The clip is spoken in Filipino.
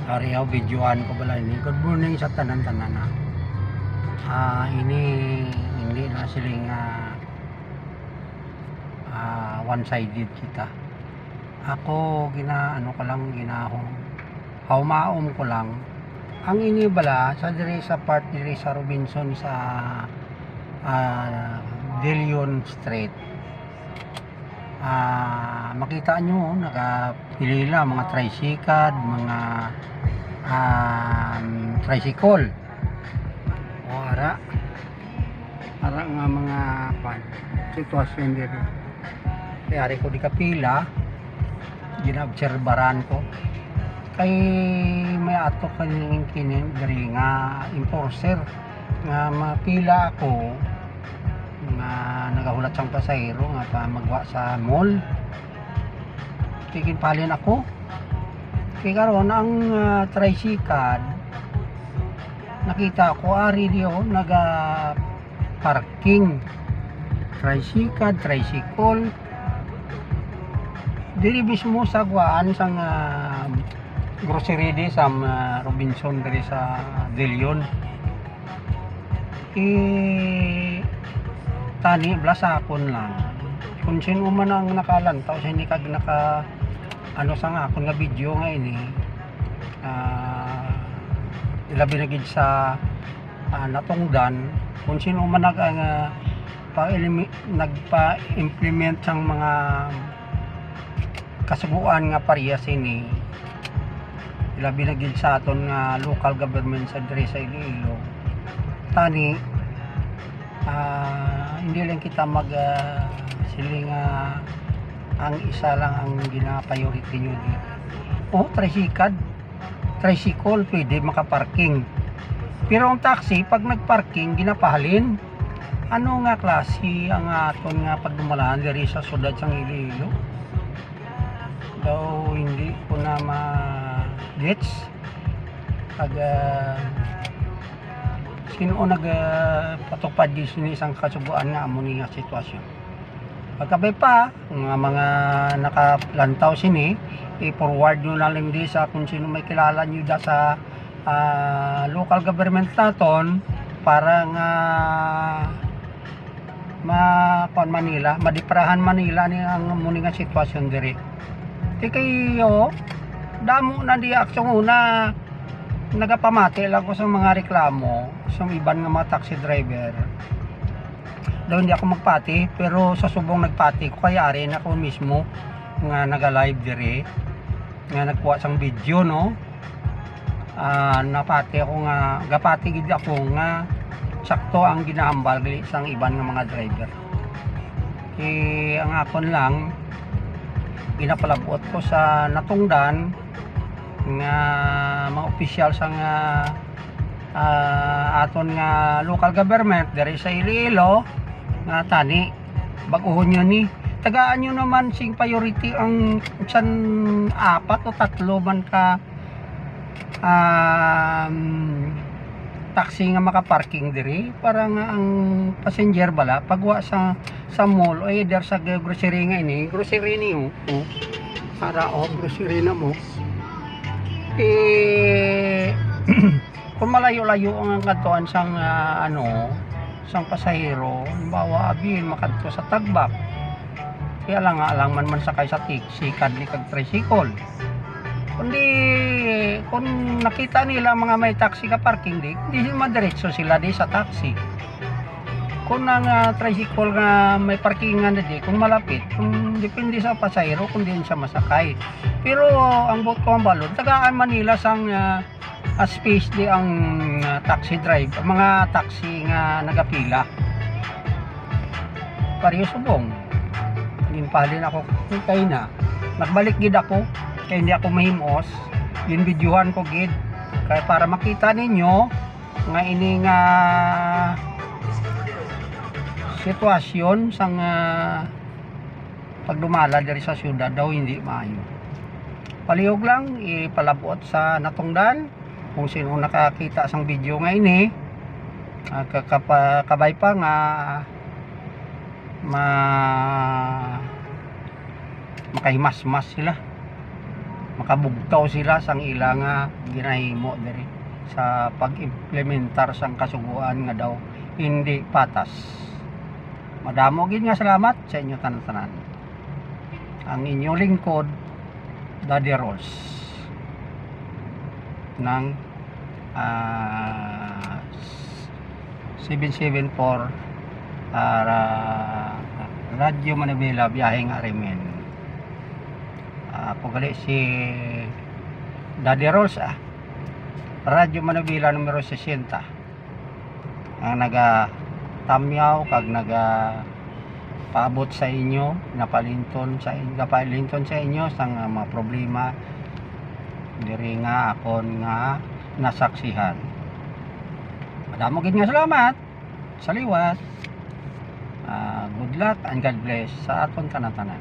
Ariyaw videoan ko bala ini. Good morning sa tanan-tanan na. Ini hindi na siling one-sided kita. Ako ginaano ko lang ginahong haumaom ko lang. Ang ini bala sa diri sa part diri sa Robinson sa Dilion Street. Makita nyo nakapilila mga tricycad, mga tricycle o ara nga mga sitwasyon dito. Kaya ko di kapila ginabserbaran ko kay may ato kaning kinin diri nga enforcer nga mapila ako nga nagahulat sang pasahero nga pa magwa sa mall. Tigin palin ako kay karon ang tricycad nakita ko ari diyo naga parking tricycad tricycle diri mismo sa guaan sang grocery di sa Robinson diri sa Dilion. Tani blasakon lang kung sino man ang nakalantaw sa hindi kag naka ano sa nga akong nga video nga ini ilabi na gid sa natungdan kung sino man nagpa-implement sang mga kasuguan nga parehas ini ilabi na gid sa aton nga local government sa diri sa Iloilo. Tani hindi lang kita mag siling ang isa lang ang gina-priority nyo dito. Tricycle pwede makaparking, pero ang taxi pag nagparking ginapahalin. Ano nga klase ang aton nga pagdumalahan diri sa syudad sang Iloilo daw hindi ko na ma-gets pag sino nagpatupad di sini isang kasubuan nga amo ni nga sitwasyon. Pagkabay pa mga nakalantaw sini i-forward nyo na lang di sa kung sino may kilala nyo da sa local government naton para nga madiprahan Manila ni ang muni nga sitwasyon diri. Di kayo damo na di aksyon una nagapamati lang ko sa mga reklamo sa iban nga mga taxi driver daw hindi ako magpati, pero sa subong nagpati ko kaya rin ako mismo nga naga-live diri nga nagkuha sang video no. Napati ako nga gapati gid ako nga sakto ang ginahambal gali sang iban nga mga driver. Ang akon lang ginapalabot ko sa natungdan nga mga opisyal sa nga aton nga local government diri sa Iloilo nga tani baguhon nyo ni tagaan nyo naman sing priority ang san apat o tatlo man ka taxi nga makaparking diri para nga ang passenger bala pagwa sa mall o either sa grocery nga ini grocery niyo para grocery na mo kung malayo-layo ang katuan sang sang pasahero halimbawa abin makadto sa Tagbak kaya lang man sakay sa taxi ni kag tricycle kundi kung nakita nila mga may taxi ka parking di madiretso sila di sa taxi. Kung ang tricycle nga may parkingan na di kung malapit kung depende sa pasahero kung din siya masakay, pero ang bot ko ang balon tagaan Manila sang space di ang taxi drive mga taxi nga nagapila pareho subong ginpalin ako kay na nagbalik gid ako kay hindi ako mahimos yung videohan ko gid kaya para makita ninyo nga ini nga sitwasyon sang pagdumala diri sa syudad daw hindi maayo. Palihog lang ipalabot sa natungdan kung sino nakakita sang video nga ini kabay pa nga makahimas-mas sila makabugtaw sila sang ilang ginahimo diri sa pag-implementar sang kasuguan nga daw hindi patas. Madamo gid nga salamat sa inyo tanan-tanan. Ang inyong lingkod, Daddy Rolls ng 774 Radyo Manibela, Biyaheng Arimen. Ako gali si Daddy Rolls Radyo Manibela numero 60 ang tamyaw kag paabot sa inyo, napalinton sa inyo sang mga problema diri nga akon nga nasaksihan. Madamo gid nga salamat sa liwat. Good luck and God bless sa aton tanan-tanan.